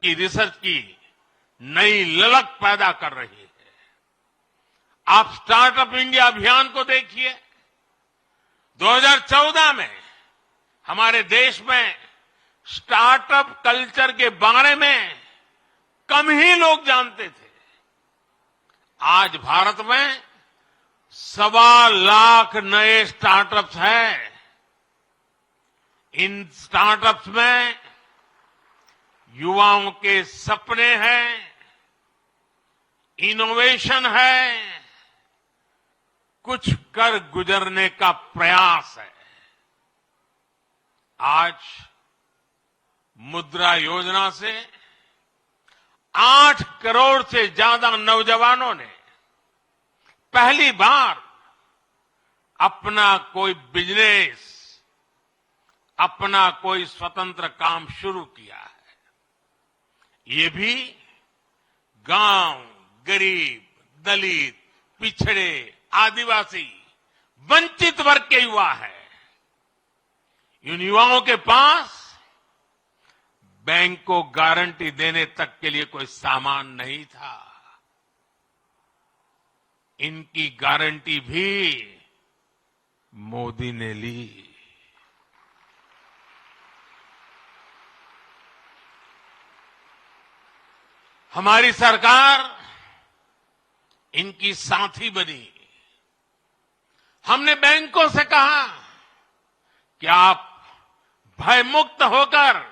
की रिसर्च की नई ललक पैदा कर रही है। आप स्टार्टअप इंडिया अभियान को देखिए। 2014 में हमारे देश में स्टार्टअप कल्चर के बारे में कम ही लोग जानते थे। आज भारत में 1.25 लाख नए स्टार्टअप्स हैं। इन स्टार्टअप्स में युवाओं के सपने हैं, इनोवेशन है, कुछ कर गुजरने का प्रयास है। आज मुद्रा योजना से 8 करोड़ से ज्यादा नौजवानों ने पहली बार अपना कोई बिजनेस, अपना कोई स्वतंत्र काम शुरू किया है। ये भी गांव, गरीब, दलित, पिछड़े, आदिवासी, वंचित वर्ग के युवा है। इन युवाओं के पास बैंक को गारंटी देने तक के लिए कोई सामान नहीं था। इनकी गारंटी भी मोदी ने ली। हमारी सरकार इनकी साथी बनी। हमने बैंकों से कहा कि आप भयमुक्त होकर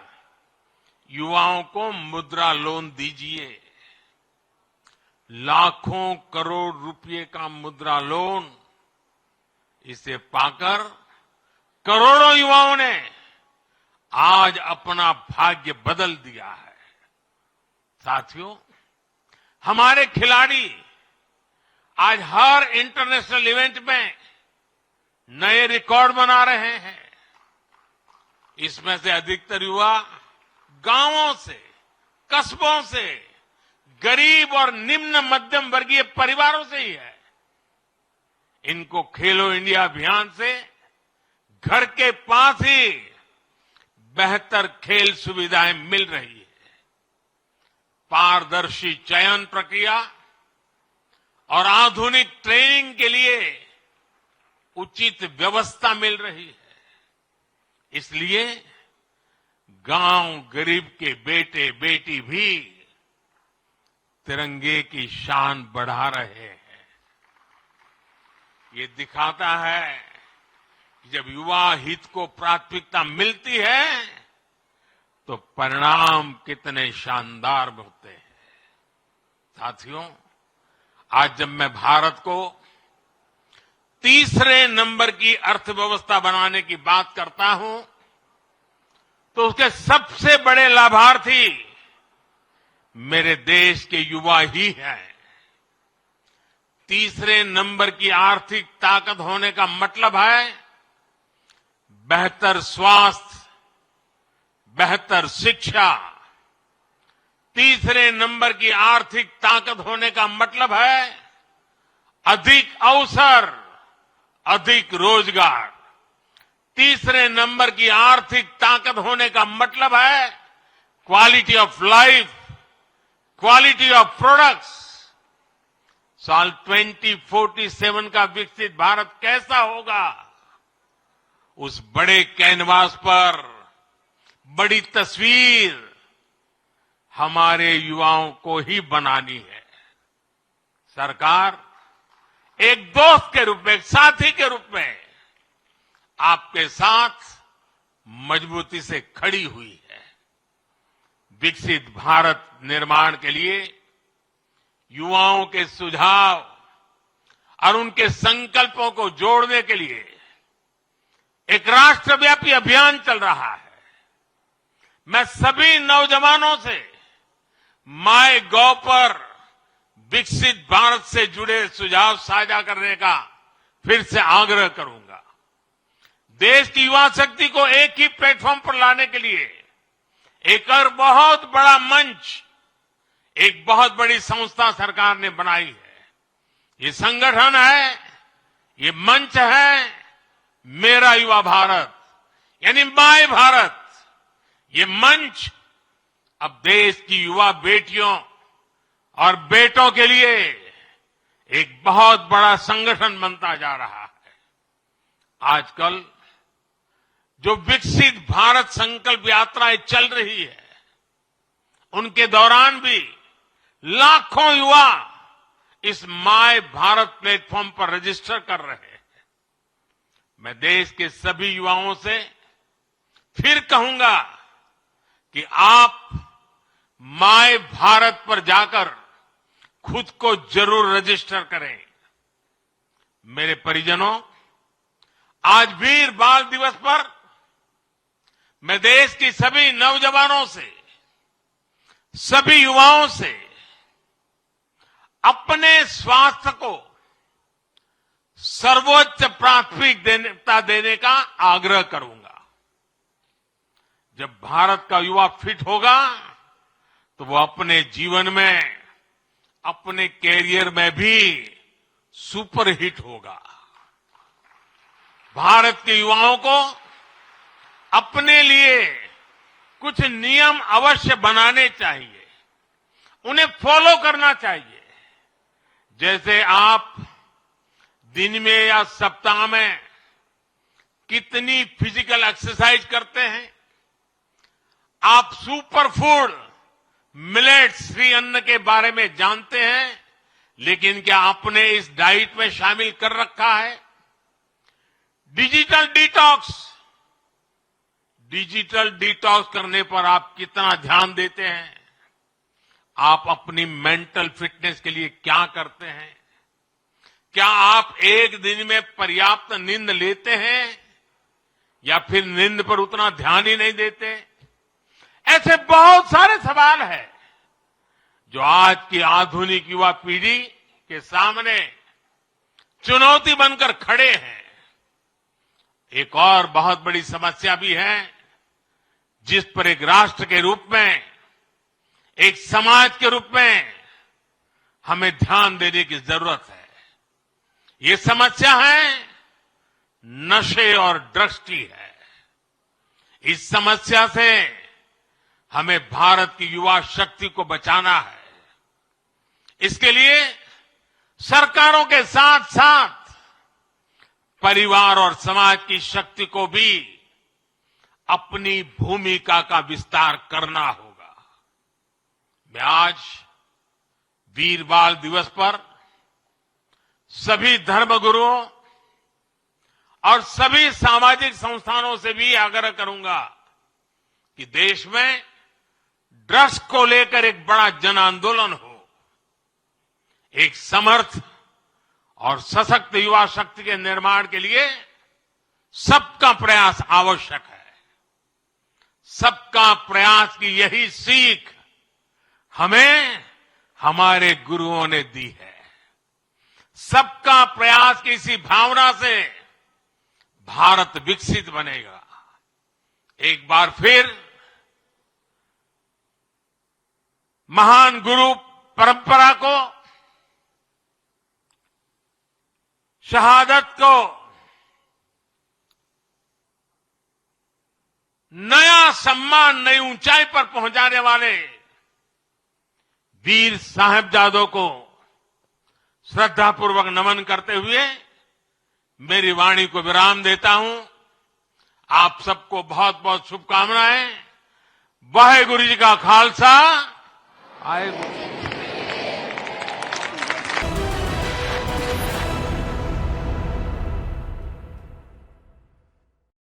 युवाओं को मुद्रा लोन दीजिए। लाखों करोड़ रुपए का मुद्रा लोन, इसे पाकर करोड़ों युवाओं ने आज अपना भाग्य बदल दिया है। साथियों, हमारे खिलाड़ी आज हर इंटरनेशनल इवेंट में नए रिकॉर्ड बना रहे हैं। इसमें से अधिकतर युवा गांवों से, कस्बों से, गरीब और निम्न मध्यम वर्गीय परिवारों से ही है। इनको खेलो इंडिया अभियान से घर के पास ही बेहतर खेल सुविधाएं मिल रही है। पारदर्शी चयन प्रक्रिया और आधुनिक ट्रेनिंग के लिए उचित व्यवस्था मिल रही है। इसलिए गांव गरीब के बेटे बेटी भी तिरंगे की शान बढ़ा रहे हैं। ये दिखाता है कि जब युवा हित को प्राथमिकता मिलती है तो परिणाम कितने शानदार होते हैं। साथियों, आज जब मैं भारत को तीसरे नंबर की अर्थव्यवस्था बनाने की बात करता हूं तो उसके सबसे बड़े लाभार्थी मेरे देश के युवा ही हैं। तीसरे नंबर की आर्थिक ताकत होने का मतलब है बेहतर स्वास्थ्य, बेहतर शिक्षा। तीसरे नंबर की आर्थिक ताकत होने का मतलब है अधिक अवसर, अधिक रोजगार। तीसरे नंबर की आर्थिक ताकत होने का मतलब है quality of life, quality of products. साल 2047 का विकसित भारत कैसा होगा, उस बड़े कैनवास पर बड़ी तस्वीर हमारे युवाओं को ही बनानी है। सरकार एक दोस्त के रूप में, एक साथी के रूप में आपके साथ मजबूती से खड़ी हुई है। विकसित भारत निर्माण के लिए युवाओं के सुझाव और उनके संकल्पों को जोड़ने के लिए एक राष्ट्रव्यापी अभियान चल रहा है। मैं सभी नौजवानों से माय गॉव पर विकसित भारत से जुड़े सुझाव साझा करने का फिर से आग्रह करूंगा। देश की युवा शक्ति को एक ही प्लेटफॉर्म पर लाने के लिए एक और बहुत बड़ा मंच, एक बहुत बड़ी संस्था सरकार ने बनाई है। ये संगठन है, ये मंच है मेरा युवा भारत, यानी माय भारत। ये मंच अब देश की युवा बेटियों और बेटों के लिए एक बहुत बड़ा संगठन बनता जा रहा है। आजकल जो विकसित भारत संकल्प यात्राएं चल रही है, उनके दौरान भी लाखों युवा इस माय भारत प्लेटफॉर्म पर रजिस्टर कर रहे हैं। मैं देश के सभी युवाओं से फिर कहूंगा कि आप माय भारत पर जाकर खुद को जरूर रजिस्टर करें। मेरे परिजनों, आज वीर बाल दिवस पर मैं देश की सभी नौजवानों से, सभी युवाओं से अपने स्वास्थ्य को सर्वोच्च प्राथमिकता देने का आग्रह करूंगा। जब भारत का युवा फिट होगा तो वो अपने जीवन में, अपने कैरियर में भी सुपरहिट होगा। भारत के युवाओं को अपने लिए कुछ नियम अवश्य बनाने चाहिए, उन्हें फॉलो करना चाहिए। जैसे आप दिन में या सप्ताह में कितनी फिजिकल एक्सरसाइज करते हैं, आप सुपर फूड मिलेट्स फ्री अन्न के बारे में जानते हैं, लेकिन क्या आपने इस डाइट में शामिल कर रखा है? डिजिटल डिटॉक्स करने पर आप कितना ध्यान देते हैं? आप अपनी मेंटल फिटनेस के लिए क्या करते हैं? क्या आप एक दिन में पर्याप्त नींद लेते हैं या फिर नींद पर उतना ध्यान ही नहीं देते? ऐसे बहुत सारे सवाल हैं जो आज की आधुनिक युवा पीढ़ी के सामने चुनौती बनकर खड़े हैं। एक और बहुत बड़ी समस्या भी है जिस पर एक राष्ट्र के रूप में, एक समाज के रूप में हमें ध्यान देने की जरूरत है। ये समस्या है नशे और ड्रग्स की है। इस समस्या से हमें भारत की युवा शक्ति को बचाना है। इसके लिए सरकारों के साथ साथ परिवार और समाज की शक्ति को भी अपनी भूमिका का विस्तार करना होगा। मैं आज वीर बाल दिवस पर सभी धर्मगुरुओं और सभी सामाजिक संस्थानों से भी आग्रह करूंगा कि देश में ड्रग्स को लेकर एक बड़ा जन आंदोलन हो। एक समर्थ और सशक्त युवा शक्ति के निर्माण के लिए सबका प्रयास आवश्यक है। सबका प्रयास की यही सीख हमें हमारे गुरुओं ने दी है। सबका प्रयास की इसी भावना से भारत विकसित बनेगा। एक बार फिर महान गुरु परंपरा को, शहादत को नया सम्मान, नई ऊंचाई पर पहुंचाने वाले वीर साहिबजादों को श्रद्धापूर्वक नमन करते हुए मेरी वाणी को विराम देता हूं। आप सबको बहुत बहुत शुभकामनाएं। वाहेगुरु जी का खालसा, वाहेगुरु।